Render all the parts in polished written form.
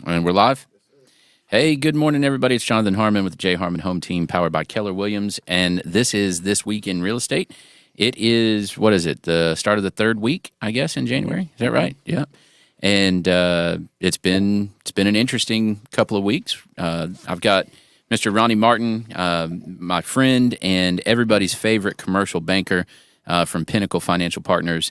And we're live. Hey, good morning, everybody. It's Jonathan Harmon with the J. Harmon Home Team, powered by Keller Williams. And this is This Week in Real Estate. It is, what is it, the start of the third week, I guess, in January? Is that right? Yeah. And it's been an interesting couple of weeks. I've got Mr. Ronnie Martin, my friend and everybody's favorite commercial banker from Pinnacle Financial Partners,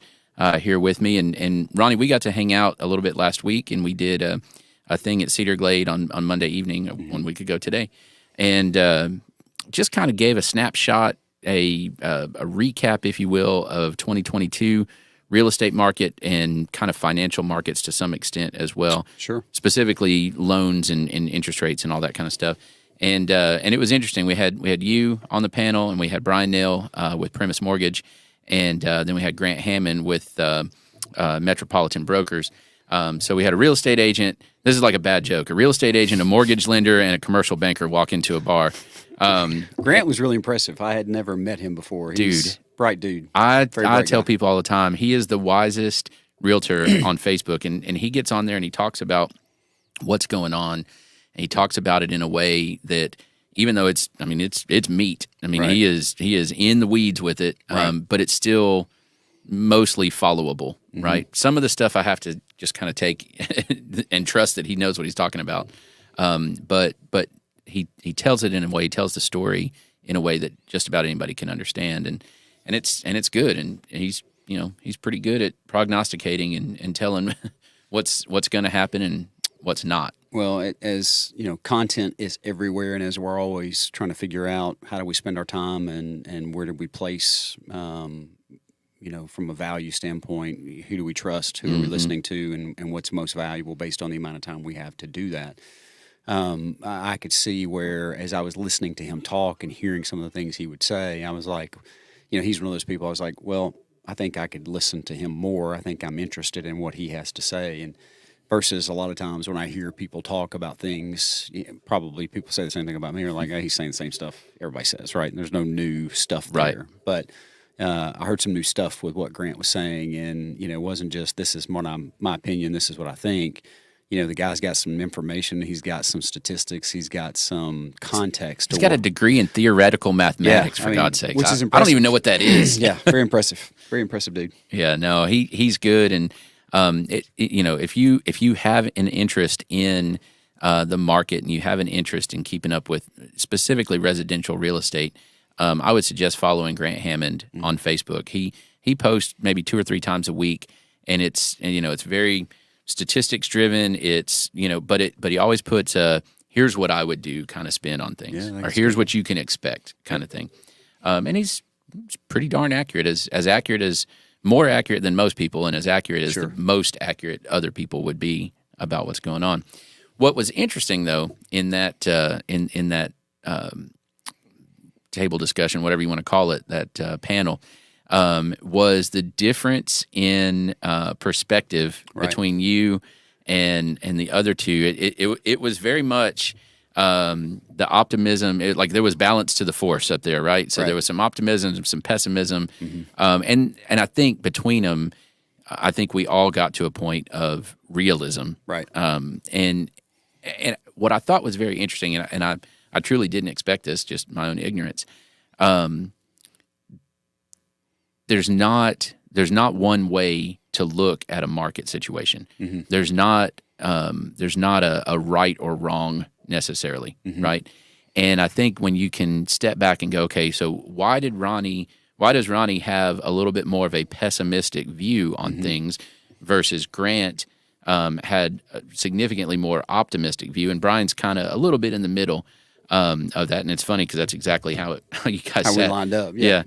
here with me. And Ronnie, we got to hang out a little bit last week, and we did a thing at Cedar Glade on Monday evening, 1 week ago today, and just kind of gave a snapshot, a recap, if you will, of 2022 real estate market and kind of financial markets to some extent as well. Sure. Specifically loans and interest rates and all that kind of stuff. And it was interesting. We had you on the panel, and we had Bryan Nale with Primis Mortgage, and then we had Grant Hammond with Metropolitan Brokers. So we had a real estate agent. This is like a bad joke. A real estate agent, a mortgage lender, and a commercial banker walk into a bar. Grant was really impressive. I had never met him before. He's bright dude. I tell people all the time, he is the wisest realtor on Facebook, and he gets on there and he talks about what's going on, and he talks about it in a way that, even though it's meat. I mean, Right. he is in the weeds with it, but it's still mostly followable, right? Some of the stuff I have to just kind of take and trust that he knows what he's talking about. But he tells it in a way, he tells the story in a way that just about anybody can understand, and it's good, and he's pretty good at prognosticating and telling what's going to happen and what's not. Well, as you know, content is everywhere, and as we're always trying to figure out how do we spend our time and where do we place, from a value standpoint, who do we trust, who are we listening to, and what's most valuable based on the amount of time we have to do that. I could see where, as I was listening to him talk and hearing some of the things he would say, I was like, he's one of those people. I was like, well, I think I could listen to him more. I think I'm interested in what he has to say. And versus a lot of times when I hear people talk about things, probably people say the same thing about me. They're like, he's saying the same stuff everybody says, right? And there's no new stuff there. Right. But I heard some new stuff with what Grant was saying, and it wasn't just this is my opinion, this is what I think. The guy's got some information, he's got some statistics, he's got some context. He's got a degree in theoretical mathematics, for God's sake. Which is I impressive. don't even know what that is. Yeah, very impressive. Very impressive dude. Yeah, no, he's good, and if you have an interest in the market and you have an interest in keeping up with specifically residential real estate, I would suggest following Grant Hammond on Facebook. He posts maybe 2 or 3 times a week, and it's very statistics driven. It's but he always puts here's what I would do kind of spin on things, or here's what you can expect kind of thing. And he's pretty darn accurate, more accurate than most people, and as accurate as the most accurate other people would be about what's going on. What was interesting, though, in that in that table discussion, whatever you want to call it, that panel, was the difference in perspective between you and the other two. It was very much the optimism. There was balance to the force up there, right? So there was some optimism, some pessimism, and I think between them, I think we all got to a point of realism, Right. And what I thought was very interesting, and I truly didn't expect this, just my own ignorance. There's not one way to look at a market situation. There's not a right or wrong necessarily, right? And I think when you can step back and go, okay, so why does Ronnie have a little bit more of a pessimistic view on things versus Grant had a significantly more optimistic view, and Brian's kind of a little bit in the middle of that. And it's funny because that's exactly how you guys How we sat. lined up. Yeah.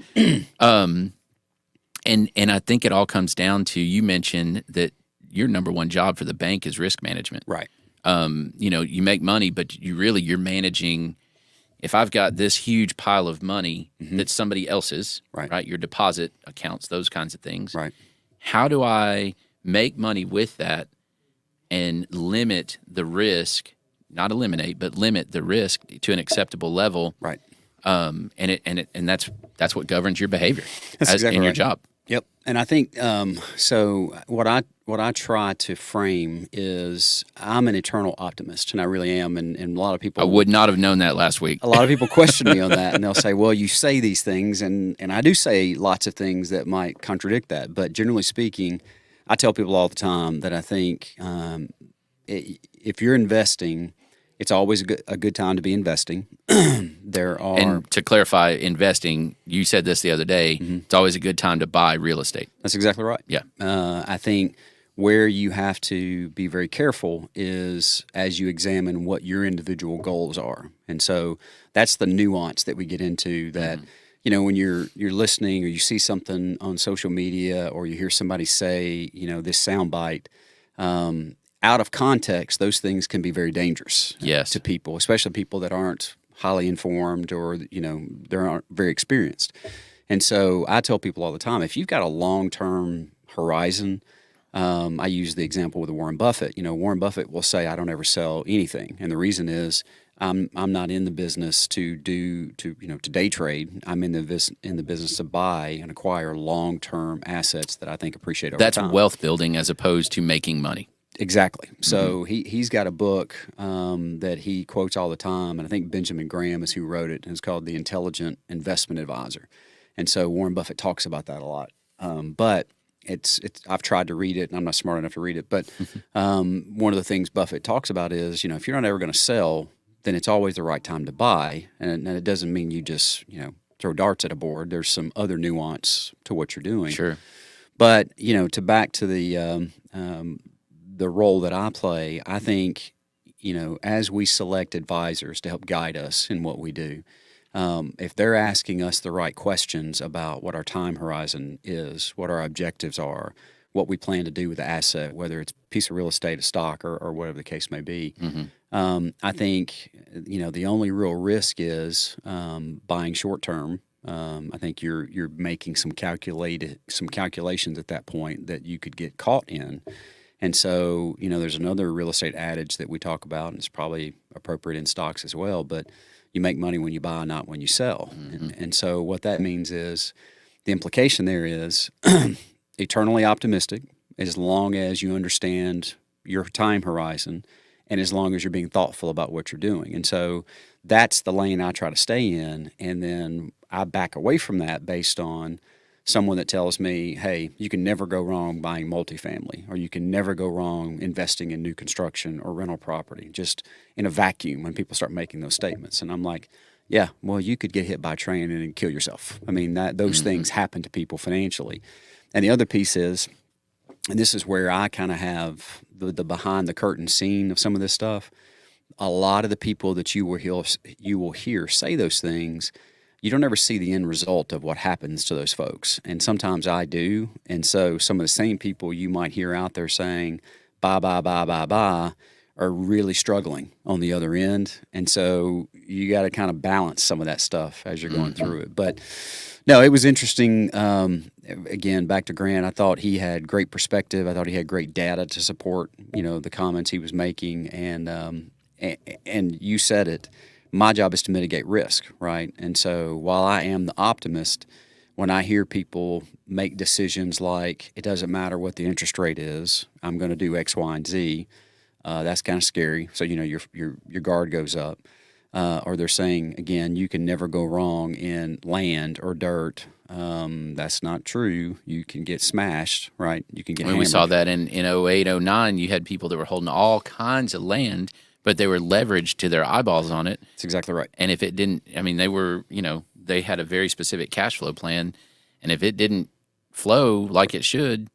And I think it all comes down to, you mentioned that your number one job for the bank is risk management. Right. You make money, but you're managing. If I've got this huge pile of money that's somebody else's, right? Your deposit accounts, those kinds of things. Right. How do I make money with that and limit the risk? Not eliminate, but limit the risk to an acceptable level. Right. And that's what governs your behavior That's exactly in your right. job. Yep. And I think so. What I what I try to frame is I'm an eternal optimist, and I really am. And a lot of people I would not have known that last week. a lot of people question me on that, and they'll say, "Well, you say these things," and I do say lots of things that might contradict that. But generally speaking, I tell people all the time that I think if you're investing, it's always a good time to be investing. There are, And to clarify, investing, you said this the other day, it's always a good time to buy real estate. that's exactly right. Yeah. I think where you have to be very careful is as you examine what your individual goals are, and so that's the nuance that we get into. That when you're listening or you see something on social media or you hear somebody say this soundbite. Out of context, those things can be very dangerous Yes. to people, especially people that aren't highly informed or they aren't very experienced. And so I tell people all the time, if you've got a long-term horizon, I use the example with Warren Buffett. Warren Buffett will say, "I don't ever sell anything," and the reason is I'm not in the business to day trade. I'm in the business to buy and acquire long-term assets that I think appreciate over That's time. wealth building as opposed to making money. Exactly. So he's got a book that he quotes all the time, and I think Benjamin Graham is who wrote it, and it's called The Intelligent Investment Advisor. And so Warren Buffett talks about that a lot. But it's I've tried to read it, and I'm not smart enough to read it. But one of the things Buffett talks about is, if you're not ever going to sell, then it's always the right time to buy. And it doesn't mean you just throw darts at a board. There's some other nuance to what you're doing. Sure. But back to the role that I play, I think, as we select advisors to help guide us in what we do, if they're asking us the right questions about what our time horizon is, what our objectives are, what we plan to do with the asset, whether it's a piece of real estate, a stock, or whatever the case may be, I think, the only real risk is buying short term. I think you're making some calculations at that point that you could get caught in. And so, there's another real estate adage that we talk about, and it's probably appropriate in stocks as well, but you make money when you buy, not when you sell. And so what that means is the implication there is eternally optimistic as long as you understand your time horizon and as long as you're being thoughtful about what you're doing. And so that's the lane I try to stay in, and then I back away from that based on someone that tells me, "Hey, you can never go wrong buying multifamily, or you can never go wrong investing in new construction or rental property," just in a vacuum when people start making those statements. And I'm like, yeah, well, you could get hit by a train and kill yourself. I mean, those things happen to people financially. And the other piece is, and this is where I kind of have the behind the curtain scene of some of this stuff, a lot of the people that you will hear say those things, you don't ever see the end result of what happens to those folks. And sometimes I do. And so some of the same people you might hear out there saying, "Bye, bye, bye, bye, bye," are really struggling on the other end. And so you got to kind of balance some of that stuff as you're going through it. But no, it was interesting. Again, back to Grant, I thought he had great perspective. I thought he had great data to support, the comments he was making. And you said it. My job is to mitigate risk, right? And so while I am the optimist, when I hear people make decisions like, it doesn't matter what the interest rate is, I'm going to do X, Y, and Z, that's kind of scary. So, your guard goes up. Or they're saying, again, you can never go wrong in land or dirt. That's not true. You can get smashed, right? You can get hammered. We saw that in 08, 09. You had people that were holding all kinds of land, but they were leveraged to their eyeballs on it. That's exactly right. And if it didn't, they were, they had a very specific cash flow plan. And if it didn't flow like it should,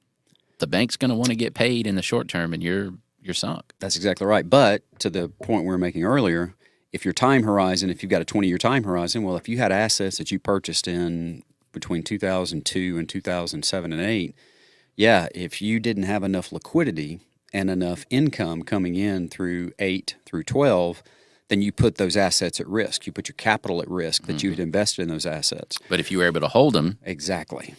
the bank's going to want to get paid in the short term, and you're sunk. That's exactly right. But to the point we were making earlier, if your time horizon, if you've got a 20-year time horizon, well, if you had assets that you purchased in between 2002 and 2007 and 8, yeah, if you didn't have enough liquidity and enough income coming in through 8 through 12, then you put those assets at risk. You put your capital at risk that you had invested in those assets. But if you were able to hold them. Exactly.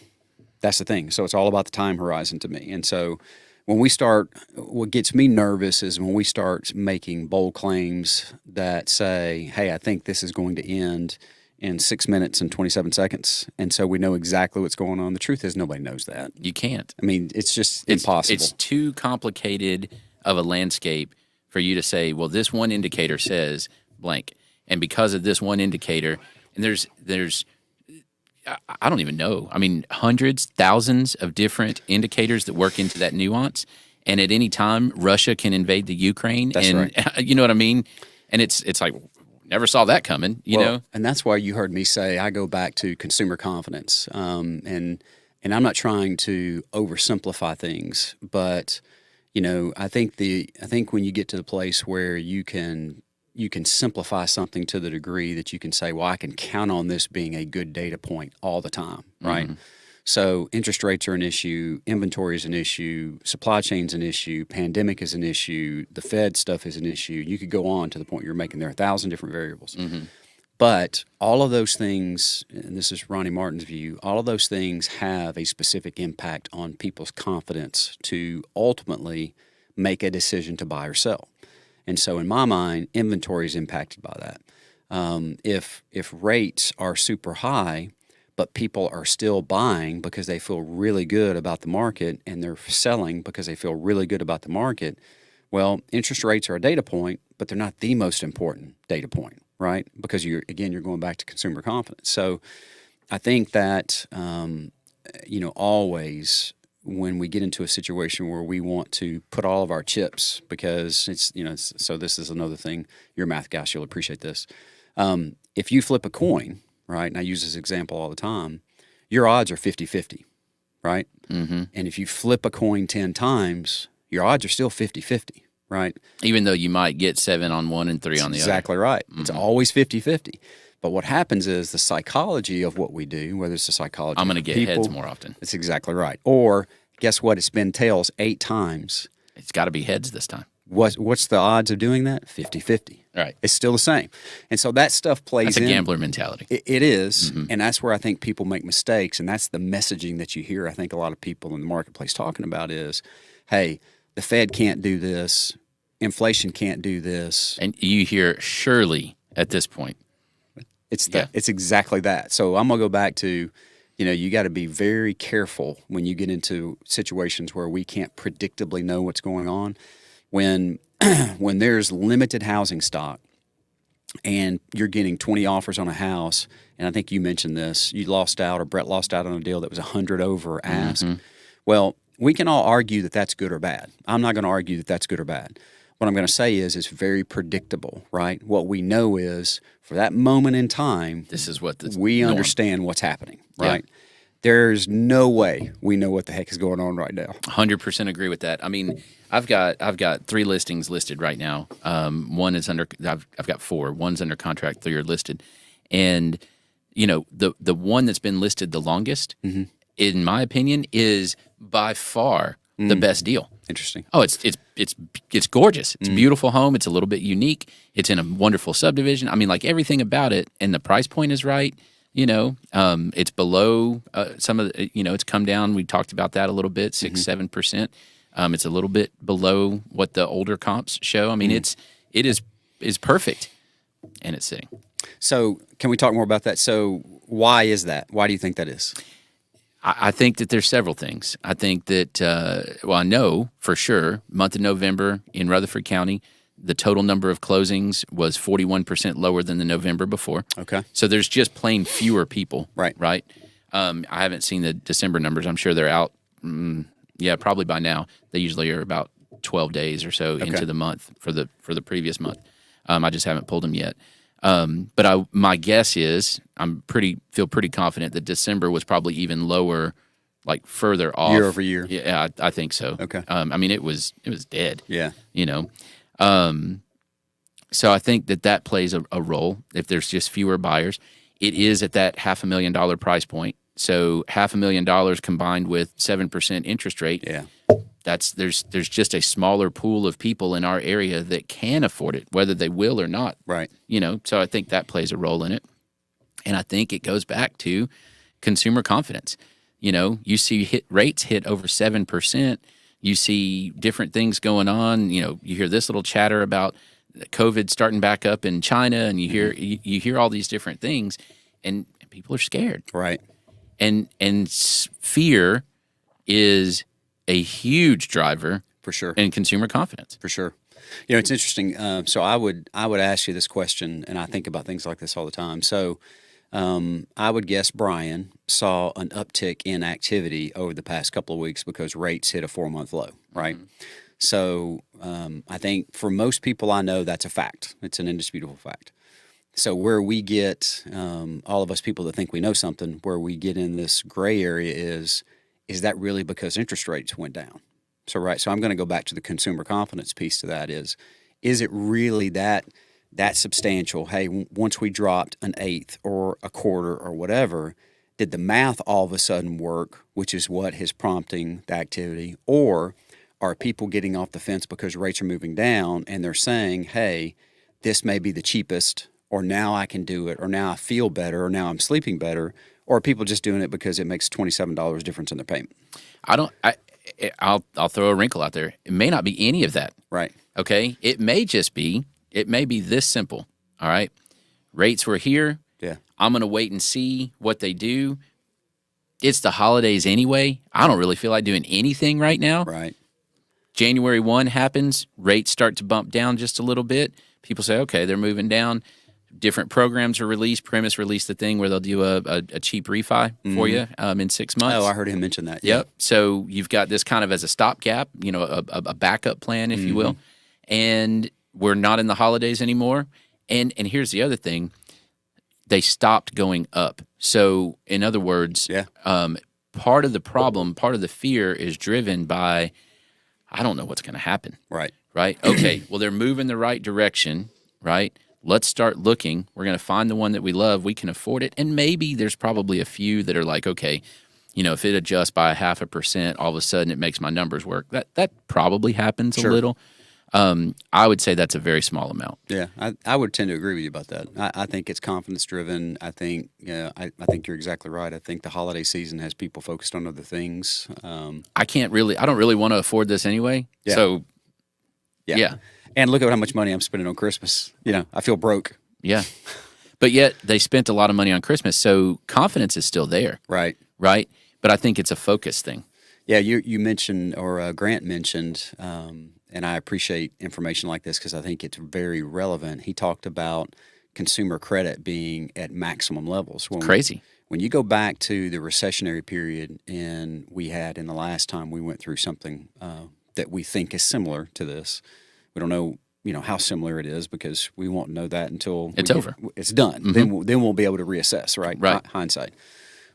That's the thing. So it's all about the time horizon to me. And so when we start, what gets me nervous is when we start making bold claims that say, "Hey, I think this is going to end in 6 minutes and 27 seconds. And so we know exactly what's going on. The truth is nobody knows that. You can't. I mean, it's just impossible. It's too complicated of a landscape for you to say, well, this one indicator says blank. And because of this one indicator, and there's I don't even know. I mean, hundreds, thousands of different indicators that work into that nuance. And at any time, Russia can invade the Ukraine. That's right. You know what I mean? And it's like, never saw that coming, you know? And that's why you heard me say I go back to consumer confidence. And I'm not trying to oversimplify things, but, you know, I think when you get to the place where you can simplify something to the degree that you can say, well, I can count on this being a good data point all the time, right? Mm-hmm. So interest rates are an issue, inventory is an issue, supply chain's an issue, pandemic is an issue, the Fed stuff is an issue. You could go on to the point you're making. There are 1,000 different variables. Mm-hmm. But all of those things, and this is Ronnie Martin's view, all of those things have a specific impact on people's confidence to ultimately make a decision to buy or sell. And so in my mind, inventory is impacted by that. If rates are super high, but people are still buying because they feel really good about the market and they're selling because they feel really good about the market, well, interest rates are a data point, but they're not the most important data point, right? Because you're going back to consumer confidence. So I think that, always when we get into a situation where we want to put all of our chips, because so this is another thing, you're a math guy, so you'll appreciate this. If you flip a coin, right, and I use this example all the time, your odds are 50-50, right? Mm-hmm. And if you flip a coin 10 times, your odds are still 50-50, right? Even though you might get 7 on one and 3 on the other. Exactly right. Mm-hmm. It's always 50-50. But what happens is the psychology of what we do, whether it's the psychology I'm going to get people, heads more often. That's exactly right. Or guess what? It's been tails 8 times. It's got to be heads this time. What's the odds of doing that? 50-50. Right. It's still the same. And so that stuff plays in. That's a gambler mentality. It is. Mm-hmm. And that's where I think people make mistakes. And that's the messaging that you hear, I think, a lot of people in the marketplace talking about is, hey, the Fed can't do this. Inflation can't do this. And you hear surely at this point. It's exactly that. So I'm going to go back to, you got to be very careful when you get into situations where we can't predictably know what's going on. When there's limited housing stock and you're getting 20 offers on a house, and I think you mentioned this, Brett lost out on a deal that was 100 over ask. Mm-hmm. Well, we can all argue that that's good or bad. I'm not going to argue that that's good or bad. What I'm going to say is it's very predictable, right? What we know is for that moment in time, this is what we understand what's happening, right? Yeah. There's no way we know what the heck is going on right now. 100% agree with that. I mean, I've got 3 listings listed right now. One is I've got 4. One's under contract, 3 are listed. And, the one that's been listed the longest, mm-hmm. in my opinion, is by far the best deal. Interesting. Oh, it's gorgeous. It's a beautiful home. It's a little bit unique. It's in a wonderful subdivision. I mean, like everything about it, and the price point is right. It's below some of the, it's come down. We talked about that a little bit, 6-7%. It's a little bit below what the older comps show. I mean, it is perfect, and it's sitting. So can we talk more about that? So why is that? Why do you think that is? I think that there's several things. I think that, I know for sure, month of November in Rutherford County, the total number of closings was 41% lower than the November before. Okay. So there's just plain fewer people. Right. Right. I haven't seen the December numbers. I'm sure they're out. Probably by now. They usually are about 12 days or so into the month for the previous month. I just haven't pulled them yet. But my guess is feel pretty confident that December was probably even lower, like further off year over year. Yeah, I think so. Okay. I mean, it was dead. Yeah. So I think that plays a role. If there's just fewer buyers, it is at that $500,000 price point. So $500,000 combined with 7% interest rate. Yeah. There's just a smaller pool of people in our area that can afford it, whether they will or not. Right. So I think that plays a role in it. And I think it goes back to consumer confidence. You see rates hit over 7%. You see different things going on. You hear this little chatter about COVID starting back up in China, and you hear all these different things. and people are scared. Right. And fear is a huge driver For sure. in consumer confidence. For sure. You know, it's interesting. So I would ask you this question, and I think about things like this all the time. So I would guess Bryan saw an uptick in activity over the past couple of weeks because rates hit a 4-month low, right? So I think for most people I know that's a fact. It's an indisputable fact. So where we get, all of us people that think we know something, where we get in this gray area is that really because interest rates went down? So I'm going to go back to the consumer confidence piece to that is it really that substantial? Hey, once we dropped an eighth or a quarter or whatever, did the math all of a sudden work, which is what is prompting the activity? Or are people getting off the fence because rates are moving down and they're saying, hey, this may be the cheapest, or now I can do it, or now I feel better, or now I'm sleeping better, or are people just doing it because it makes $27 difference in their payment? I'll throw a wrinkle out there. It may not be any of that. Right. Okay. It may be this simple. All right. Rates were here. Yeah. I'm going to wait and see what they do. It's the holidays anyway. I don't really feel like doing anything right now. Right. January 1 happens. Rates start to bump down just a little bit. People say, okay, they're moving down. Different programs are released. Primis released the thing where they'll do a cheap refi for you in 6 months. Oh, I heard him mention that. Yep. So you've got this kind of as a stopgap, a backup plan, if you will. And we're not in the holidays anymore. And here's the other thing. They stopped going up. So in other words, part of the problem, part of the fear is driven by, I don't know what's going to happen. Right. Right? Okay, well, they're moving the right direction, right? Let's start looking. We're going to find the one that we love. We can afford it. And maybe there's probably a few that are like, okay, if it adjusts by 0.5%, all of a sudden it makes my numbers work. That probably happens a little. I would say that's a very small amount. Yeah, I would tend to agree with you about that. I think it's confidence driven. I think I think you're exactly right. I think the holiday season has people focused on other things. I don't really want to afford this anyway. Yeah. So yeah. And look at how much money I'm spending on Christmas. I feel broke. Yeah. But yet they spent a lot of money on Christmas, so confidence is still there. Right. Right? But I think it's a focus thing. Yeah, you mentioned, or Grant mentioned, and I appreciate information like this because I think it's very relevant. He talked about consumer credit being at maximum levels. Crazy. When you go back to the recessionary period, and we had in the last time we went through something that we think is similar to this, we don't know, how similar it is because we won't know that until it's over. It's done. Mm-hmm. Then we'll be able to reassess, right? Right. Hindsight.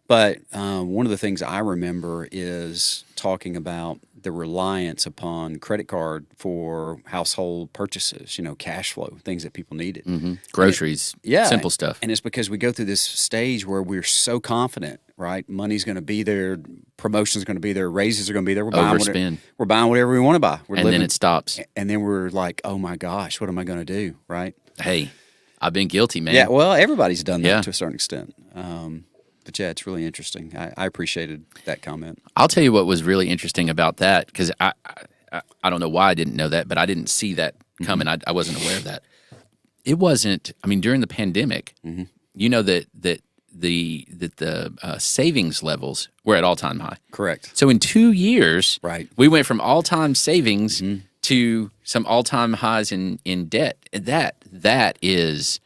But one of the things I remember is talking about the reliance upon credit card for household purchases, cash flow, things that people needed. Mm-hmm. Groceries, simple stuff. And it's because we go through this stage where we're so confident, right? Money's going to be there, promotion's going to be there, raises are going to be there. We're buying whatever we want to buy. Then it stops. And then we're like, oh my gosh, what am I going to do, right? Hey, I've been guilty, man. Yeah, well, everybody's done that to a certain extent. But yeah, it's really interesting. I appreciated that comment. I'll tell you what was really interesting about that, because I don't know why I didn't know that, but I didn't see that coming. I wasn't aware of that. It wasn't. I mean, during the pandemic, that the savings levels were at all-time high. Correct. So in 2 years, right, we went from all-time savings to some all-time highs in debt. That is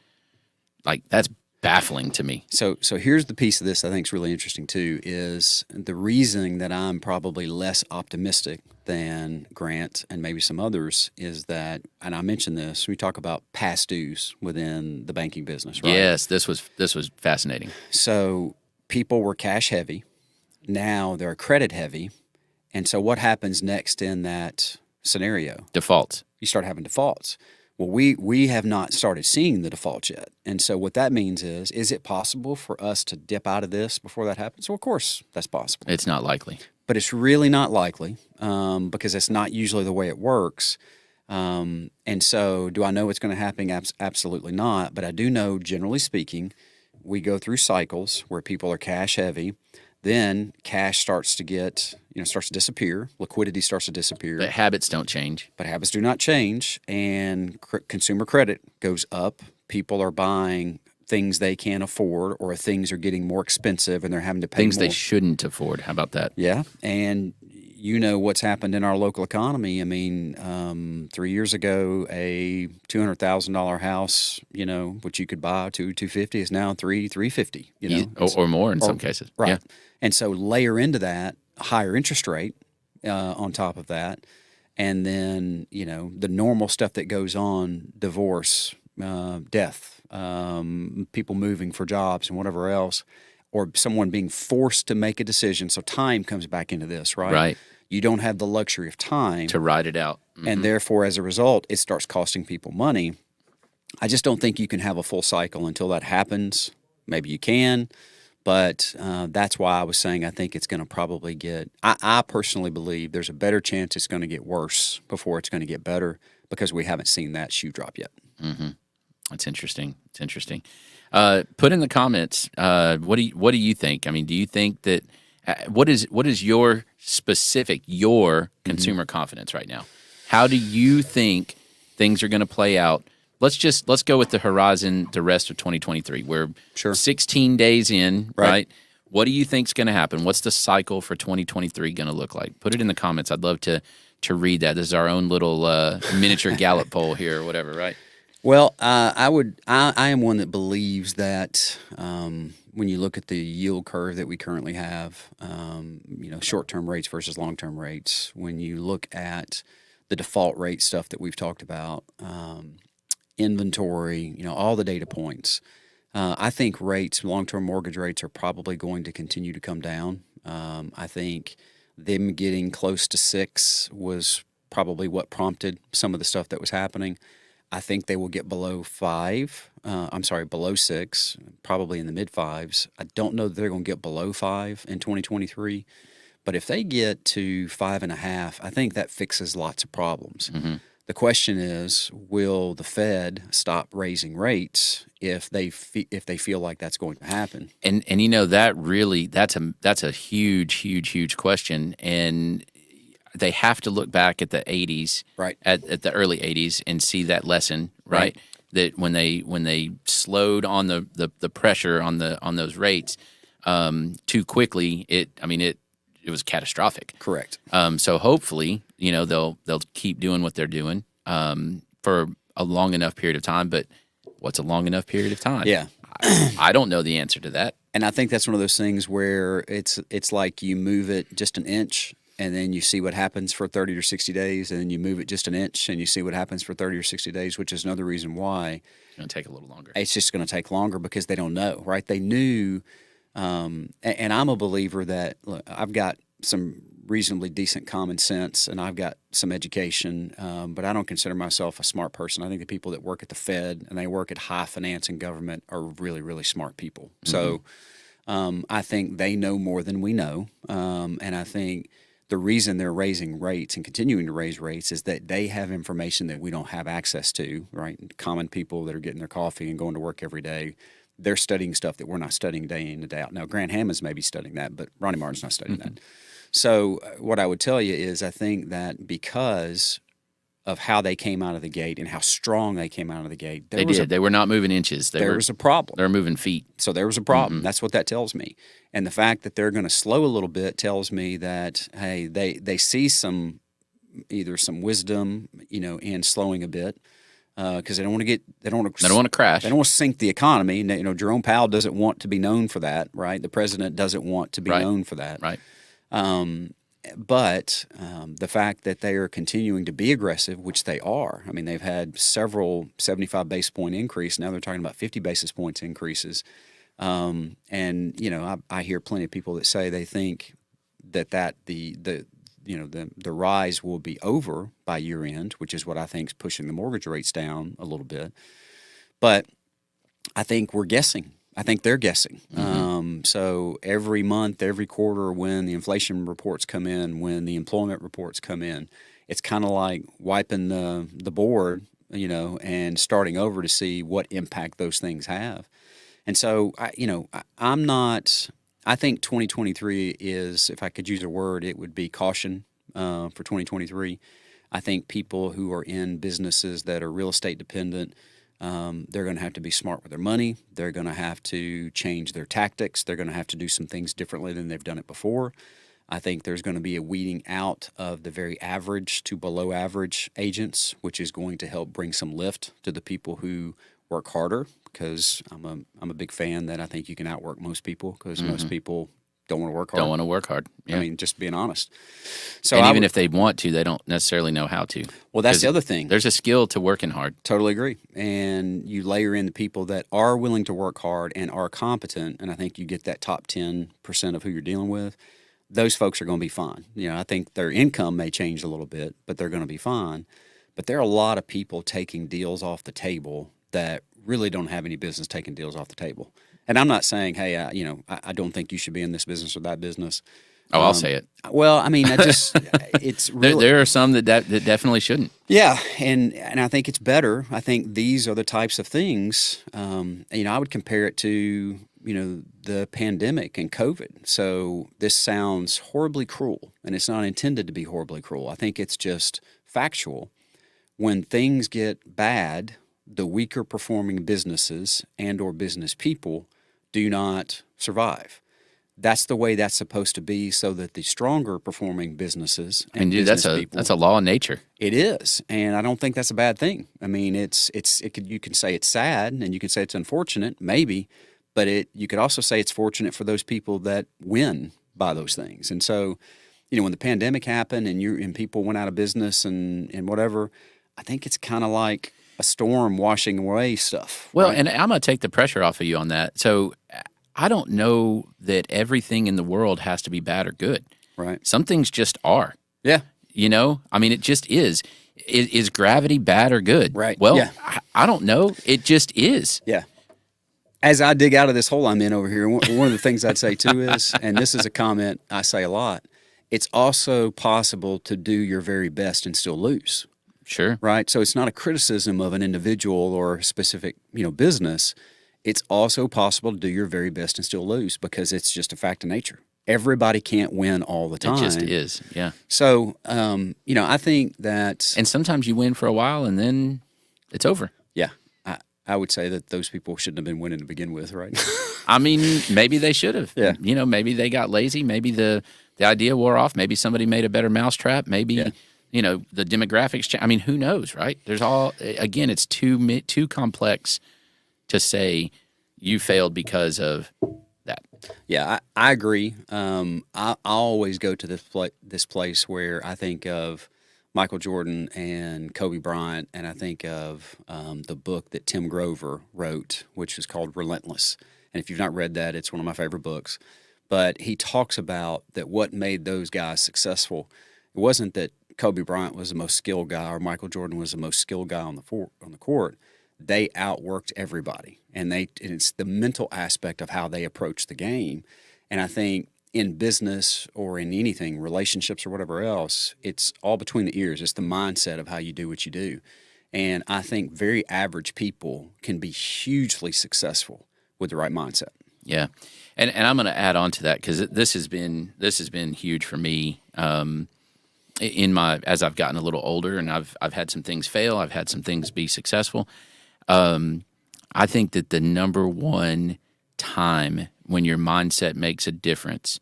like that's baffling to me. So here's the piece of this I think is really interesting too, is the reasoning that I'm probably less optimistic than Grant and maybe some others is that, and I mentioned this, we talk about past dues within the banking business, right? Yes, this was fascinating. So people were cash heavy. Now they're credit heavy. And so what happens next in that scenario? Defaults. You start having defaults. Well, we have not started seeing the defaults yet. And so what that means is it possible for us to dip out of this before that happens? Well, of course, that's possible. It's not likely. But it's really not likely because it's not usually the way it works. And so do I know what's going to happen? Absolutely not. But I do know, generally speaking, we go through cycles where people are cash heavy. Then cash starts to disappear. Liquidity starts to disappear. But habits don't change. But habits do not change, and consumer credit goes up. People are buying things they can't afford, or things are getting more expensive and they're having to pay Things more. they shouldn't afford. How about that? Yeah, and you know what's happened in our local economy. I mean, 3 years ago, a $200,000 house, which you could buy $250, is now $350. Or more in some cases. Right. Yeah. And so layer into that a higher interest rate on top of that, and then the normal stuff that goes on: divorce, death, people moving for jobs, and whatever else, or someone being forced to make a decision. So time comes back into this, right? Right. You don't have the luxury of time To ride it out. and therefore, as a result, it starts costing people money. I just don't think you can have a full cycle until that happens. Maybe you can, but that's why I was saying I think it's going to probably get. I personally believe there's a better chance it's going to get worse before it's going to get better, because we haven't seen that shoe drop yet. That's interesting. It's interesting. Put in the comments. What do you think? I mean, do you think that what is your consumer confidence right now? How do you think things are going to play out? Let's go with the horizon, the rest of 2023. We're 16 days in, right? What do you think's going to happen? What's the cycle for 2023 going to look like? Put it in the comments. I'd love to read that. This is our own little miniature Gallup poll here or whatever, right? Well, I am one that believes that when you look at the yield curve that we currently have, short-term rates versus long-term rates, when you look at the default rate stuff that we've talked about, inventory, all the data points, I think long-term mortgage rates are probably going to continue to come down. I think them getting close to 6 was probably what prompted some of the stuff that was happening. I think they will get below 6, probably in the mid 5s. I don't know that they're going to get below 5 in 2023, but if they get to 5.5, I think that fixes lots of problems. The question is, will the Fed stop raising rates if they feel like that's going to happen? And that really that's a huge question, and they have to look back at the 80s, right? At the early 80s and see that lesson, right? That when they slowed on the pressure on those rates too quickly, it was catastrophic. Correct. So hopefully, they'll keep doing what they're doing for a long enough period of time. But what's a long enough period of time? Yeah, I don't know the answer to that. And I think that's one of those things where it's like you move it just an inch, and then you see what happens for 30 or 60 days, and then you move it just an inch, and you see what happens for 30 or 60 days, which is another reason why it's going to take a little longer. It's just going to take longer because they don't know, right? They knew, and I'm a believer that, look, I've got some reasonably decent common sense, and I've got some education, but I don't consider myself a smart person. I think the people that work at the Fed and they work at high finance and government are really, really smart people. So I think they know more than we know, and I think the reason they're raising rates and continuing to raise rates is that they have information that we don't have access to, right? Common people that are getting their coffee and going to work every day, they're studying stuff that we're not studying day in and day out. Now, Grant Hammond's maybe studying that, but Ronnie Martin's not studying that. So what I would tell you is I think that because of how they came out of the gate and how strong they came out of the gate, They were not moving inches. There was a problem. They were moving feet. So there was a problem. That's what that tells me. And the fact that they're going to slow a little bit tells me that, hey, they see either some wisdom, in slowing a bit, because they don't want to crash. They don't want to sink the economy. Jerome Powell doesn't want to be known for that, right? The president doesn't want to be known for that, right? But the fact that they are continuing to be aggressive, which they are. I mean, they've had several 75 basis point increase. Now they're talking about 50 basis points increases. And I hear plenty of people that say they think that the rise will be over by year end, which is what I think is pushing the mortgage rates down a little bit. But I think we're guessing. I think they're guessing. So every month, every quarter, when the inflation reports come in, when the employment reports come in, it's kind of like wiping the board, and starting over to see what impact those things have. And so, I think 2023 is, if I could use a word, it would be caution for 2023. I think people who are in businesses that are real estate dependent, They're going to have to be smart with their money. They're going to have to change their tactics. They're going to have to do some things differently than they've done it before. I think there's going to be a weeding out of the very average to below average agents, which is going to help bring some lift to the people who work harder, because I'm a big fan that I think you can outwork most people, because most people don't want to work hard. Don't want to work hard. Yeah. I mean, just being honest. So and even if they want to, they don't necessarily know how to. Well, that's the other thing. There's a skill to working hard. Totally agree. And you layer in the people that are willing to work hard and are competent, and I think you get that top 10% of who you're dealing with. Those folks are going to be fine. I think their income may change a little bit, but they're going to be fine. But there are a lot of people taking deals off the table that really don't have any business taking deals off the table. And I'm not saying, hey, I don't think you should be in this business or that business. Oh, I'll say it. Well, I mean, it's really... There are some that definitely shouldn't. Yeah, and I think it's better. I think these are the types of things, I would compare it to, the pandemic and COVID. So this sounds horribly cruel, and it's not intended to be horribly cruel. I think it's just factual. When things get bad, the weaker performing businesses and or business people do not survive. That's the way that's supposed to be, so that the stronger performing businesses and business people, that's a law of nature. It is, and I don't think that's a bad thing. I mean, you can say it's sad, and you can say it's unfortunate, maybe, but you could also say it's fortunate for those people that win by those things. And so, when the pandemic happened and people went out of business and whatever, I think it's kind of like a storm washing away stuff. Well, right? and I'm going to take the pressure off of you on that. So I don't know that everything in the world has to be bad or good. Right. Some things just are. Yeah. I mean, it just is. Is gravity bad or good? Right. Well, yeah. I don't know. It just is. Yeah. As I dig out of this hole I'm in over here, one of the things I'd say too is, and this is a comment I say a lot, it's also possible to do your very best and still lose. Sure. Right. So it's not a criticism of an individual or a specific, business. It's also possible to do your very best and still lose, because it's just a fact of nature. Everybody can't win all the time. It just is. Yeah. So, I think that... And sometimes you win for a while and then it's over. Yeah. I would say that those people shouldn't have been winning to begin with, right? I mean, maybe they should have. Yeah. Maybe they got lazy. Maybe the idea wore off. Maybe somebody made a better mousetrap. Maybe... Yeah. The demographics. I mean, who knows, right? There's again, it's too complex to say you failed because of that. Yeah, I agree. I always go to this place where I think of Michael Jordan and Kobe Bryant, and I think of the book that Tim Grover wrote, which is called Relentless. And if you've not read that, it's one of my favorite books. But he talks about that what made those guys successful. It wasn't that Kobe Bryant was the most skilled guy or Michael Jordan was the most skilled guy on the court. They outworked everybody, and it's the mental aspect of how they approach the game. And I think in business or in anything, relationships or whatever else, it's all between the ears. It's the mindset of how you do what you do. And I think very average people can be hugely successful with the right mindset. Yeah, and I'm going to add on to that, because this has been huge for me. As I've gotten a little older, and I've had some things fail, I've had some things be successful. I think that the number one time when your mindset makes a difference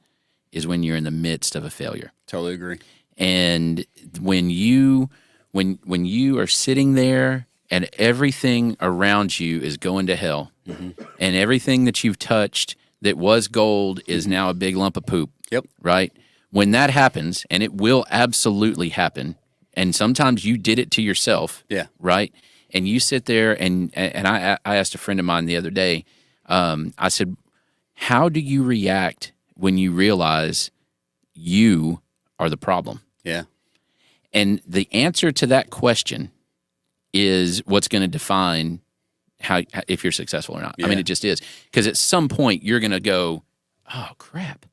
is when you're in the midst of a failure. Totally agree. And when you are sitting there and everything around you is going to hell, mm-hmm. and everything that you've touched that was gold is now a big lump of poop. Yep. Right? When that happens, and it will absolutely happen, and sometimes you did it to yourself, yeah, right? And you sit there, and I asked a friend of mine the other day, I said, how do you react when you realize you are the problem? Yeah. And the answer to that question is what's going to define if you're successful or not. Yeah. I mean, it just is. Because at some point, you're going to go, oh, crap,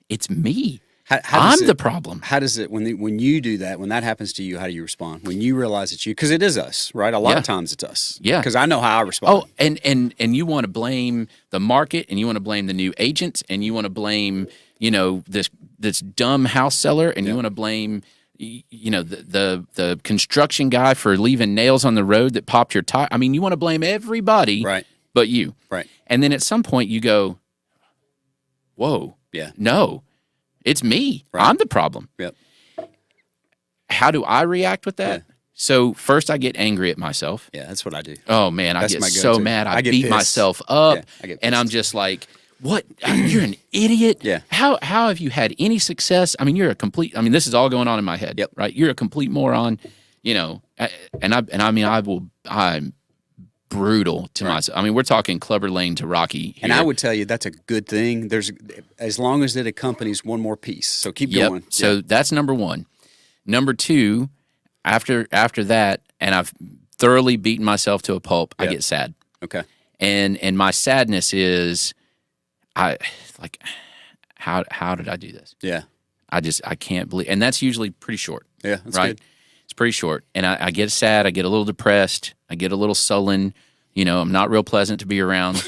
it's me. I'm the problem. How does it, when you do that, when that happens to you, how do you respond? When you realize it's you? Because it is us, right? A lot of times it's us. Yeah. Because I know how I respond. Oh, and you want to blame the market, and you want to blame the new agents, and you want to blame, this dumb house seller, and you want to blame, the construction guy for leaving nails on the road that popped your tire. I mean, you want to blame everybody, Right. but you. Right. And then at some point you go, whoa, Yeah. no, it's me. Right. I'm the problem. Yep. How do I react with that? Yeah. So first I get angry at myself. Yeah, that's what I do. Oh man, I That's get my so go-to. mad. I get beat pissed. myself up, Yeah, I get and I'm pissed. just like, "What? You're an idiot. Yeah. How have you had any success? I mean, you're a complete. I mean, this is all going on in my head. Yep. Right? You're a complete moron. You know. I'm brutal to myself. I mean, we're talking Clubber Lane to Rocky here. And I would tell you that's a good thing. There's as long as it accompanies one more piece. So keep going. So that's number one. Number two, after that, and I've thoroughly beaten myself to a pulp, I Yep. get sad. Okay. And my sadness is, how did I do this? Yeah. I can't believe, and that's usually pretty short. Yeah. That's right? good. It's pretty short, and I get sad. I get a little depressed. I get a little sullen. You know, I'm not real pleasant to be around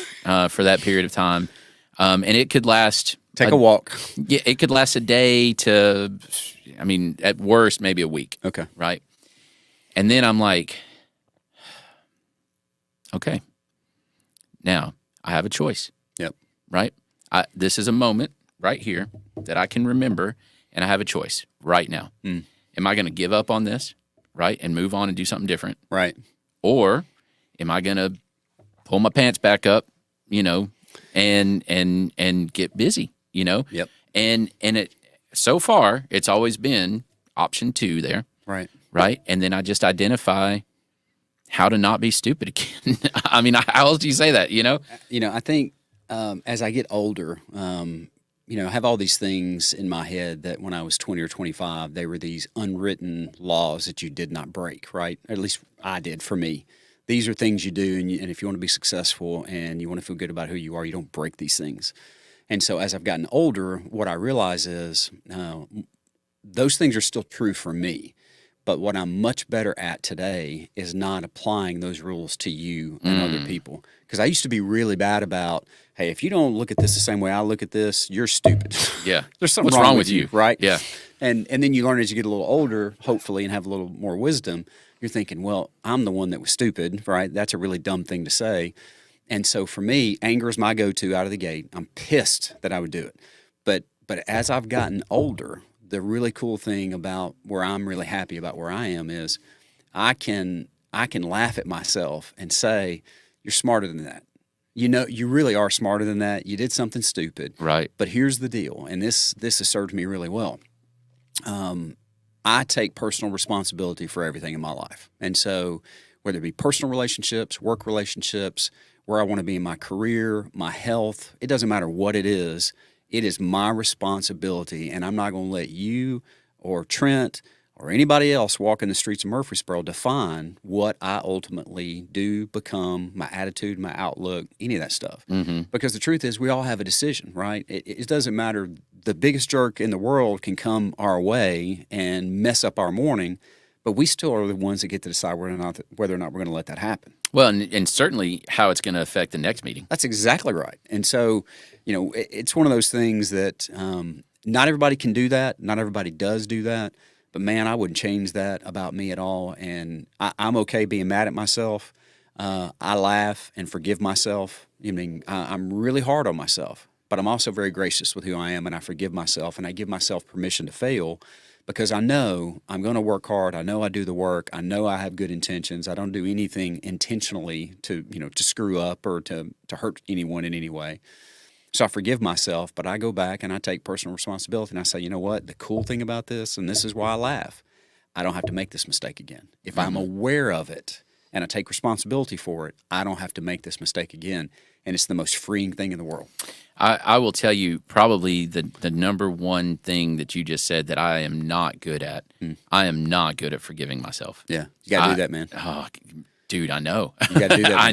for that period of time, and it could last. Take a walk. Yeah, it could last a day to, I mean, at worst maybe a week. Okay. Right, and then I'm like, okay, now I have a choice. Yep. Right, this is a moment right here that I can remember, and I have a choice right now. Am I going to give up on this, right, and move on and do something different? Right. Or am I going to pull my pants back up, you know, and get busy, you know? Yep. And it so far it's always been option 2 there, Right. right? And then I just identify how to not be stupid again. I mean, how else do you say that, you know? You know, I think as I get older, you know, I have all these things in my head that when I was 20 or 25, they were these unwritten laws that you did not break, right? At least I did for me. These are things you do, and if you want to be successful and you want to feel good about who you are, you don't break these things. And so as I've gotten older, what I realize is those things are still true for me. But what I'm much better at today is not applying those rules to you and other people. Because I used to be really bad about, hey, if you don't look at this the same way I look at this, you're stupid. Yeah. There's something What's wrong with you? right? Yeah. And then you learn as you get a little older, hopefully, and have a little more wisdom, you're thinking, well, I'm the one that was stupid, right? That's a really dumb thing to say. And so for me, anger is my go-to out of the gate. I'm pissed that I would do it. But as I've gotten older, the really cool thing about where I'm really happy about where I am is I can laugh at myself and say, you're smarter than that. You know, you really are smarter than that. You did something stupid. Right. But here's the deal, and this has served me really well. I take personal responsibility for everything in my life. And so whether it be personal relationships, work relationships, where I want to be in my career, my health, it doesn't matter what it is my responsibility, and I'm not going to let you or Trent or anybody else walk in the streets of Murfreesboro define what I ultimately do, become, my attitude, my outlook, any of that stuff. Mm-hmm. Because the truth is we all have a decision, right? It doesn't matter. The biggest jerk in the world can come our way and mess up our morning, but we still are the ones that get to decide whether or not we're going to let that happen. Well, and certainly how it's going to affect the next meeting. That's exactly right. And so, you know, it's one of those things that not everybody can do that. Not everybody does do that. But, man, I wouldn't change that about me at all. And I'm okay being mad at myself. I laugh and forgive myself. I mean, I'm really hard on myself. But I'm also very gracious with who I am, and I forgive myself, and I give myself permission to fail because I know I'm going to work hard. I know I do the work. I know I have good intentions. I don't do anything intentionally to screw up or to hurt anyone in any way. So I forgive myself, but I go back and I take personal responsibility and I say, you know what? The cool thing about this, and this is why I laugh, I don't have to make this mistake again. If I'm aware of it and I take responsibility for it, I don't have to make this mistake again. And it's the most freeing thing in the world. I will tell you probably the number one thing that you just said that I am not good at. I am not good at forgiving myself. Yeah, you got to do that, man. Oh, dude, I know. You got to do that. I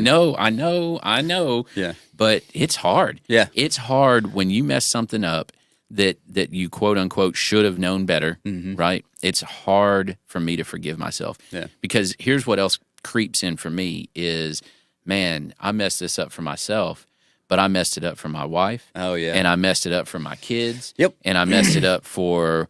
know. Yeah. But it's hard. Yeah. It's hard when you mess something up that you quote unquote should have known better, right? It's hard for me to forgive myself. Yeah. Because here's what else creeps in for me is, man, I messed this up for myself. But I messed it up for my wife. Oh, yeah. And I messed it up for my kids. Yep. And I messed it up for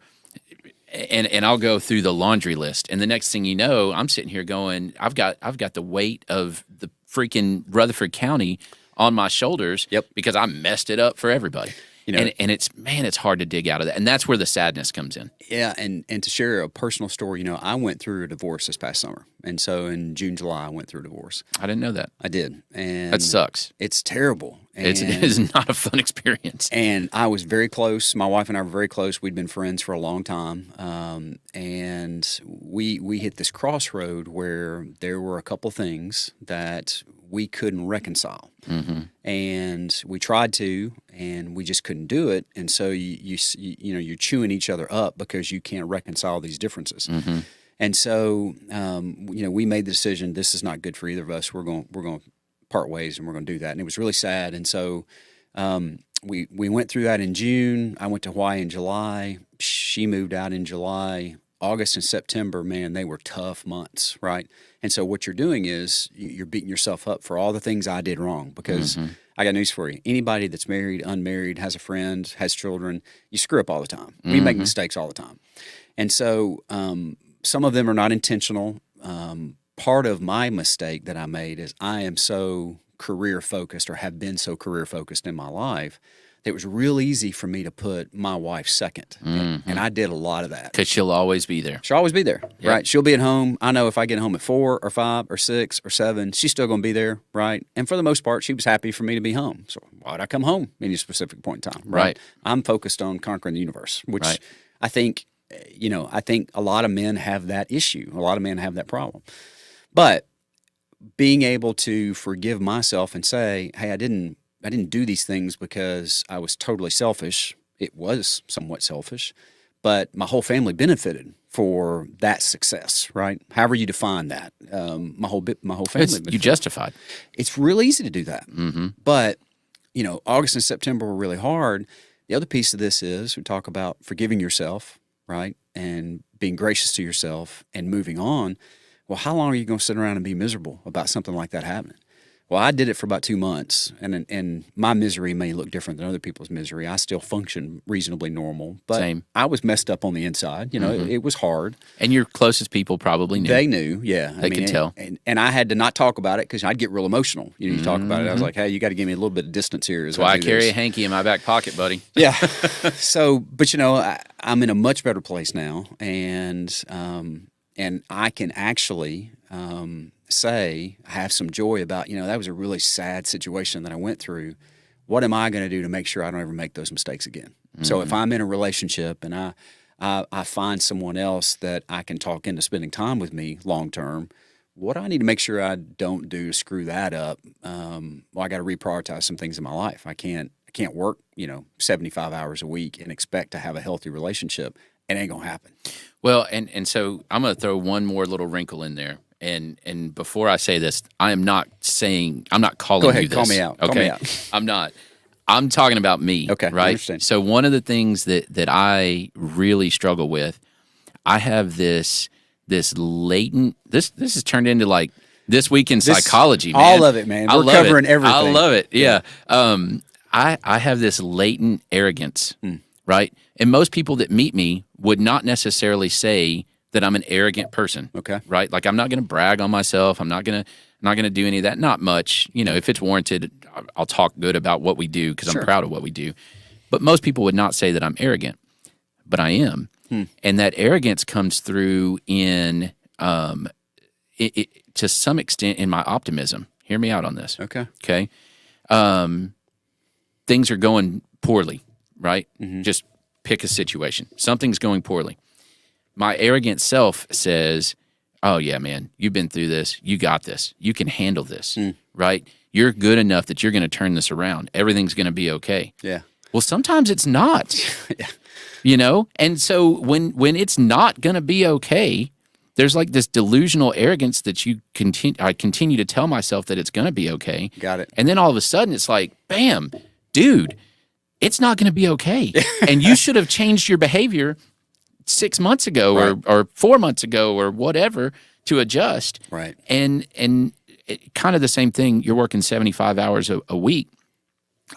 and I'll go through the laundry list, and the next thing you know, I'm sitting here going, I've got the weight of the freaking Rutherford County on my shoulders, because I messed it up for everybody. And it's hard to dig out of that, and that's where the sadness comes in. Yeah, and to share a personal story, I went through a divorce this past summer, and so in June, July, I went through a divorce. I didn't know that. I did, and that sucks. It's terrible. It is not a fun experience. And I was very close. My wife and I were very close. We'd been friends for a long time, and we hit this crossroad where there were a couple things that we couldn't reconcile, and we tried to, and we just couldn't do it. And so you're chewing each other up because you can't reconcile these differences. And so we made the decision, this is not good for either of us. We're going to part ways, and we're going to do that. And it was really sad. And so we went through that in June. I went to Hawaii in July. She moved out in July. August and September, man, they were tough months, right? And so what you're doing is you're beating yourself up for all the things I did wrong, because I got news for you. Anybody that's married, unmarried, has a friend, has children, you screw up all the time. We make mistakes all the time. And so some of them are not intentional. Part of my mistake that I made is I am so career focused, or have been so career focused in my life, that it was real easy for me to put my wife second. And I did a lot of that. Because she'll always be there. She'll always be there, right? She'll be at home. I know if I get home at 4 or 5 or 6 or 7, she's still going to be there, right? And for the most part, she was happy for me to be home. So why would I come home at any specific point in time, right? I'm focused on conquering the universe, which I think, I think a lot of men have that issue. A lot of men have that problem. But being able to forgive myself and say, hey, I didn't do these things because I was totally selfish. It was somewhat selfish, but my whole family benefited for that success, right? However you define that, my whole family benefited. You justified. It's real easy to do that. But, August and September were really hard. The other piece of this is we talk about forgiving yourself, right? And being gracious to yourself and moving on. Well, how long are you going to sit around and be miserable about something like that happening? Well, I did it for about 2 months, and my misery may look different than other people's misery. I still function reasonably normal, but Same. I was messed up on the inside. It was hard. And your closest people probably knew. They knew, yeah. They could tell. And I had to not talk about it because I'd get real emotional. You talk about it. I was like, hey, you got to give me a little bit of distance here. That's why I carry a hanky in my back pocket, buddy. Yeah. So, but I'm in a much better place now, and I can actually say I have some joy about, that was a really sad situation that I went through. What am I going to do to make sure I don't ever make those mistakes again? So if I'm in a relationship and I find someone else that I can talk into spending time with me long term, what do I need to make sure I don't do to screw that up? Well, I got to reprioritize some things in my life. I can't work, 75 hours a week and expect to have a healthy relationship. It ain't gonna happen. Well, and so I'm going to throw one more little wrinkle in there. And before I say this, I'm not calling Go ahead, you this. call me out. Okay? Call me out. I'm not. I'm talking about me. Okay, right? I understand. So one of the things that I really struggle with, I have this latent. This has turned into like This Week in Psychology, man. All of it, man. We're covering everything. I love it. Yeah. I have this latent arrogance, right? And most people that meet me would not necessarily say that I'm an arrogant person. Okay. Right? Like I'm not going to brag on myself. I'm not going to do any of that. Not much. If it's warranted, I'll talk good about what we do because I'm proud of what we do. But most people would not say that I'm arrogant, but I am. And that arrogance comes through in, to some extent, in my optimism. Hear me out on this. Okay. Okay. Things are going poorly, right? Just pick a situation. Something's going poorly. My arrogant self says, oh, yeah, man, you've been through this. You got this. You can handle this, right? You're good enough that you're going to turn this around. Everything's going to be okay. Yeah. Well, sometimes it's not, And so when it's not going to be okay, there's like this delusional arrogance that I continue to tell myself that it's going to be okay. Got it. And then all of a sudden it's like, bam, dude, it's not going to be okay. And you should have changed your behavior 6 months ago or 4 months ago or whatever to adjust. Right. And kind of the same thing. You're working 75 hours a week.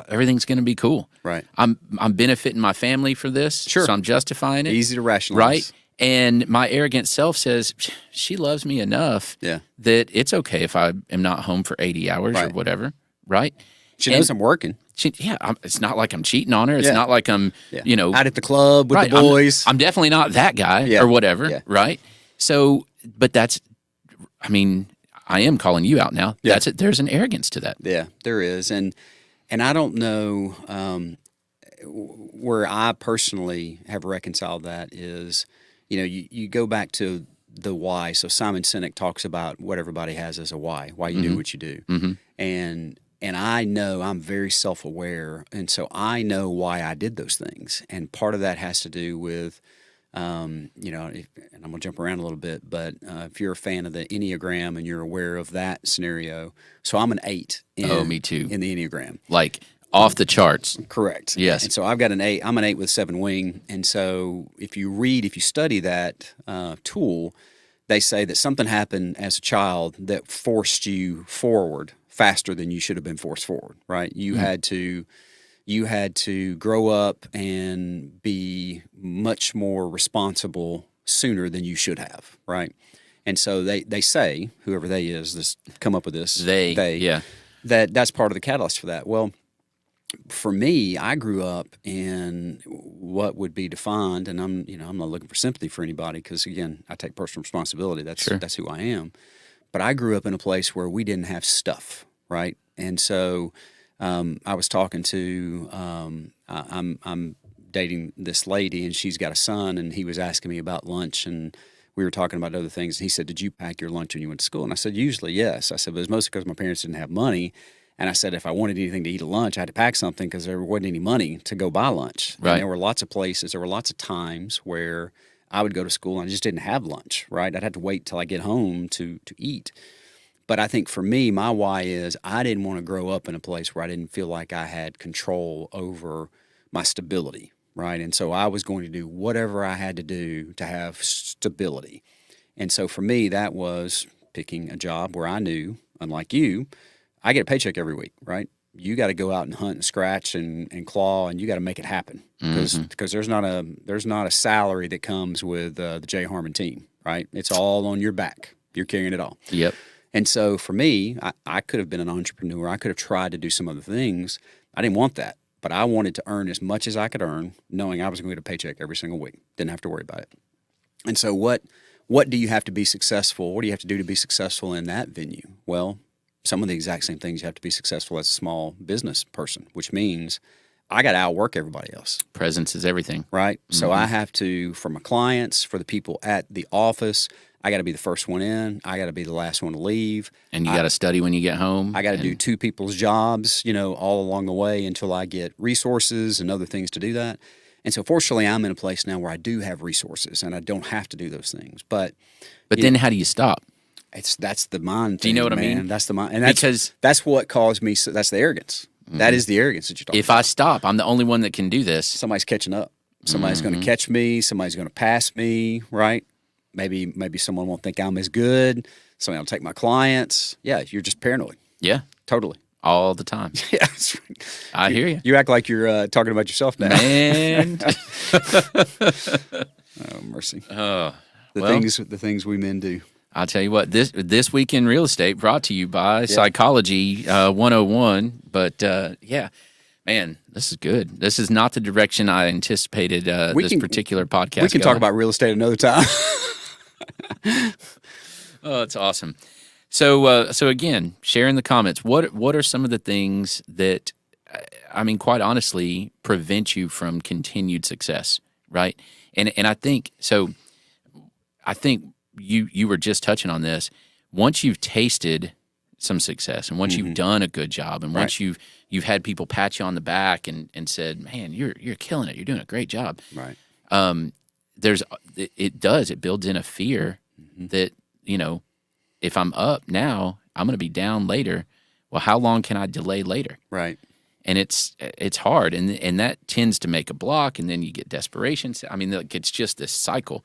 Everything's going to be cool. Right. I'm benefiting my family for this. Sure. So I'm justifying it. Easy to rationalize. Right. And my arrogant self says, she loves me enough Yeah. that it's okay if I am not home for 80 hours or Right. whatever, right? She knows I'm working. It's not like I'm cheating on her. It's Yeah. not like I'm, Yeah. you know, Out at the club with right. the boys. I'm definitely not that guy Yeah. or whatever, Yeah. right? So, but I mean, I am calling you out now. Yeah. That's it. There's an arrogance to that. Yeah, there is. And I don't know where I personally have reconciled that is, you go back to the why. So Simon Sinek talks about what everybody has as a why you do what you do. And I know I'm very self-aware, and so I know why I did those things. And part of that has to do with, and I'm going to jump around a little bit, but if you're a fan of the Enneagram and you're aware of that scenario, so I'm an 8 Me too. in the Enneagram. Like off the charts. Correct. Yes. And so I've got an 8. I'm an 8 with 7 wing. And so if you study that tool, they say that something happened as a child that forced you forward faster than you should have been forced forward, right? You had to grow up and be much more responsible sooner than you should have, right? And so they say, whoever they is, this come up with this, Yeah. that's part of the catalyst for that. Well, for me, I grew up in what would be defined, and I'm not looking for sympathy for anybody because again, I take personal responsibility. That's who I am. But I grew up in a place where we didn't have stuff, right? And so I was talking to I'm dating this lady, and she's got a son, and he was asking me about lunch, and we were talking about other things. And he said, "Did you pack your lunch when you went to school?" And I said, "Usually, yes." I said, "But it's mostly because my parents didn't have money." And I said, if I wanted anything to eat at lunch, I had to pack something because there wasn't any money to go buy lunch. Right. And there were lots of places, there were lots of times where I would go to school and I just didn't have lunch, right? I'd have to wait till I get home to eat. But I think for me, my why is I didn't want to grow up in a place where I didn't feel like I had control over my stability, right? And so I was going to do whatever I had to do to have stability. And so for me, that was picking a job where I knew, unlike you, I get a paycheck every week, right? You got to go out and hunt and scratch and claw, and you got to make it happen because there's not a salary that comes with the Jay Harmon team, right? It's all on your back. You're carrying it all. Yep. And so for me, I could have been an entrepreneur. I could have tried to do some other things. I didn't want that, but I wanted to earn as much as I could earn, knowing I was going to get a paycheck every single week. Didn't have to worry about it. And so what do you have to be successful? What do you have to do to be successful in that venue? Well, some of the exact same things you have to be successful as a small business person, which means I got to outwork everybody else. Presence is everything. Right? So I have to, for my clients, for the people at the office, I got to be the first one in. I got to be the last one to leave. And you got to study when you get home. I got to do 2 people's jobs, all along the way until I get resources and other things to do that. And so fortunately, I'm in a place now where I do have resources and I don't have to do those things. But then how do you stop? That's the mind thing. Do you know what I man. mean? That's the mind, and that's what caused me. That's the arrogance. That is the arrogance that you're talking If about. I stop, I'm the only one that can do this. Somebody's catching up. Somebody's going to catch me. Somebody's going to pass me. Right? Maybe someone won't think I'm as good. Somebody will take my clients. Yeah, you're just paranoid. Yeah, Totally. all the time. Yeah, that's right. I hear you. You act like you're talking about yourself now. Man. Oh mercy. Oh, The things we men do. I'll tell you what, this week in real estate brought to you by Psychology 101. But yeah, man, this is good. This is not the direction I anticipated this particular podcast. We can talk about real estate another time. Oh, it's awesome. So again, share in the comments. What are some of the things that, I mean, quite honestly, prevent you from continued success, right? And I think so. I think you were just touching on this. Once you've tasted some success, and once you've done a good job, and once you've had people pat you on the back and said, "Man, you're killing it. You're doing a great job." Right. It builds in a fear that, if I'm up now, I'm going to be down later. Well, how long can I delay later? Right. And it's hard, and that tends to make a block, and then you get desperation. I mean, it's just this cycle.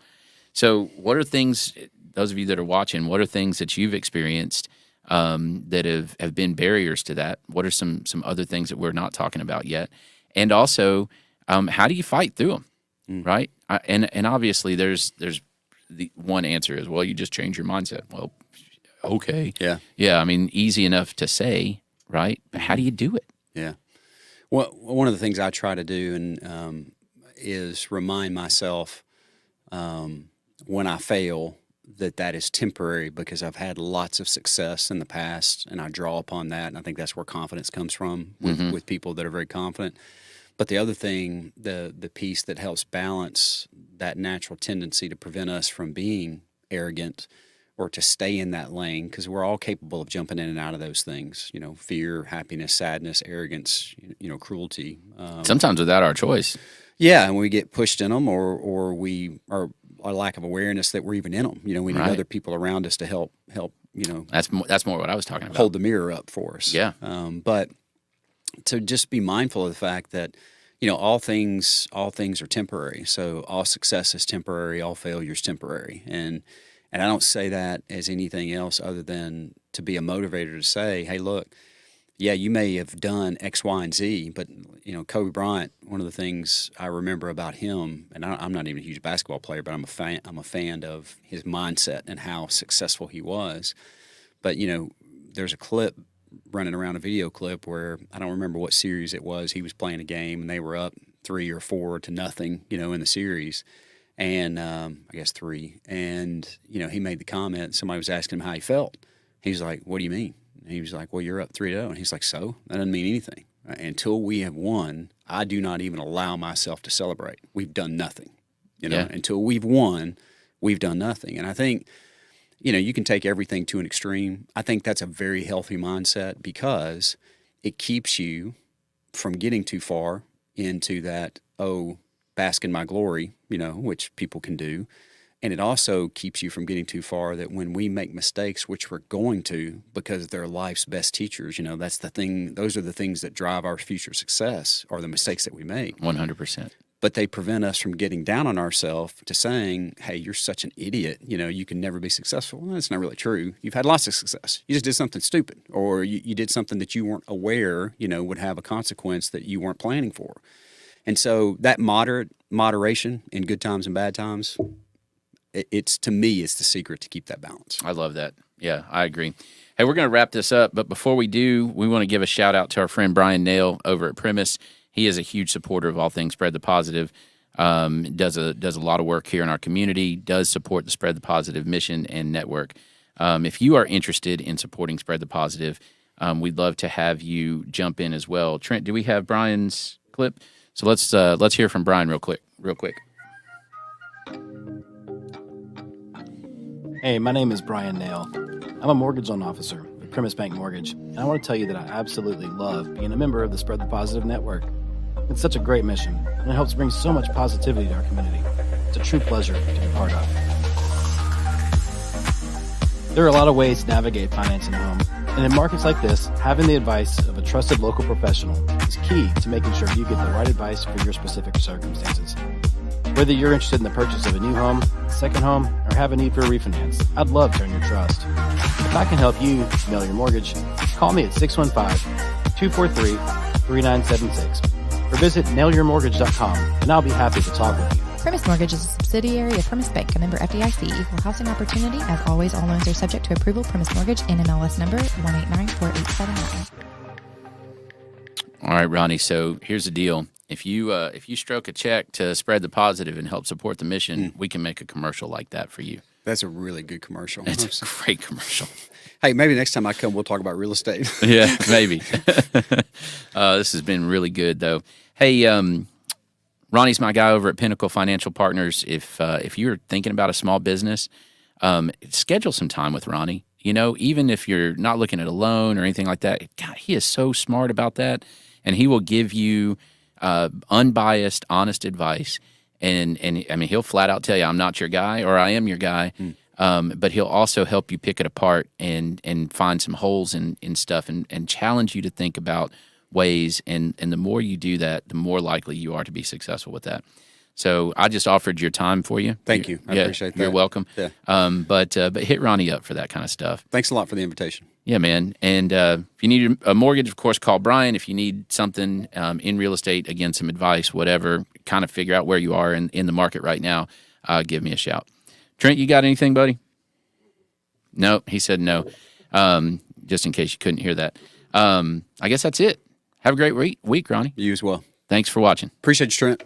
So what are things, those of you that are watching, what are things that you've experienced that have been barriers to that? What are some other things that we're not talking about yet? And also, how do you fight through them? right? And obviously there's the one answer is, well, you just change your mindset. Well, okay. Yeah. I mean, easy enough to say, right? But how do you do it? Yeah. Well, one of the things I try to do is remind myself when I fail that is temporary, because I've had lots of success in the past, and I draw upon that. And I think that's where confidence comes from with people that are very confident. But the other thing, the piece that helps balance that natural tendency to prevent us from being arrogant or to stay in that lane, because we're all capable of jumping in and out of those things, fear, happiness, sadness, arrogance, cruelty. Sometimes without our choice. Yeah, and we get pushed in them, or we are a lack of awareness that we're even in them. We need other people around us to help. That's more what I was talking about. Hold the mirror up for us. Yeah. But to just be mindful of the fact that all things are temporary. So all success is temporary, all failure is temporary, and I don't say that as anything else other than to be a motivator to say, hey, look, yeah, you may have done X, Y, and Z, but Kobe Bryant. One of the things I remember about him, and I'm not even a huge basketball player, but I'm a fan of his mindset and how successful he was. But there's a clip running around, a video clip, where I don't remember what series it was. He was playing a game and they were up 3 or 4 to nothing, in the series. And I guess 3. And, he made the comment, somebody was asking him how he felt. He was like, what do you mean? And he was like, well, you're up 3-0. And he's like, so? That doesn't mean anything. Until we have won, I do not even allow myself to celebrate. We've done nothing. Until we've won, we've done nothing. And I think, you can take everything to an extreme. I think that's a very healthy mindset, because it keeps you from getting too far into that, bask in my glory, which people can do. And it also keeps you from getting too far that when we make mistakes, which we're going to, because they're life's best teachers, that's the thing. Those are the things that drive our future success, are the mistakes that we make. 100%. But they prevent us from getting down on ourselves to saying, hey, you're such an idiot. You can never be successful. Well, that's not really true. You've had lots of success. You just did something stupid, or you did something that you weren't aware, would have a consequence that you weren't planning for. And so that moderation in good times and bad times, to me, it's the secret to keep that balance. I love that. Yeah, I agree. Hey, we're going to wrap this up, but before we do, we want to give a shout out to our friend Bryan Nale over at Primis. He is a huge supporter of all things Spread the Positive. Does a lot of work here in our community. Does support the Spread the Positive mission and network. If you are interested in supporting Spread the Positive, we'd love to have you jump in as well. Trent, do we have Bryan's clip? So let's hear from Bryan real quick. Hey, my name is Bryan Nale. I'm a mortgage loan officer with Primis Bank Mortgage, and I want to tell you that I absolutely love being a member of the Spread the Positive Network. It's such a great mission, and it helps bring so much positivity to our community. It's a true pleasure to be part of. There are a lot of ways to navigate financing a home, and in markets like this, having the advice of a trusted local professional is key to making sure you get the right advice for your specific circumstances. Whether you're interested in the purchase of a new home, second home, or have a need for a refinance, I'd love to earn your trust. If I can help you nail your mortgage, call me at 615-243-3976 or visit nailyourmortgage.com, and I'll be happy to talk with you. Primis Mortgage is a subsidiary of Primis Bank, a member FDIC, equal housing opportunity. As always, all loans are subject to approval. Primis Mortgage, NMLS number 1894879. All right, Ronnie. So here's the deal. If you stroke a check to Spread the Positive and help support the mission, we can make a commercial like that for you. That's a really good commercial. It's a great commercial. Hey, maybe next time I come, we'll talk about real estate. Yeah, maybe. This has been really good, though. Hey, Ronnie's my guy over at Pinnacle Financial Partners. If you're thinking about a small business, schedule some time with Ronnie. Even if you're not looking at a loan or anything like that, God, he is so smart about that, and he will give you unbiased, honest advice. And I mean, he'll flat out tell you, I'm not your guy, or I am your guy. But he'll also help you pick it apart and find some holes in stuff and challenge you to think about ways. And the more you do that, the more likely you are to be successful with that. So I just offered your time for you. Thank you. I appreciate that. You're welcome. Yeah. But hit Ronnie up for that kind of stuff. Thanks a lot for the invitation. Yeah, man. And if you need a mortgage, of course, call Bryan. If you need something in real estate, again, some advice, whatever, kind of figure out where you are in the market right now, give me a shout. Trent, you got anything, buddy? No, he said no. Just in case you couldn't hear that. I guess that's it. Have a great week, Ronnie. You as well. Thanks for watching. Appreciate you, Trent.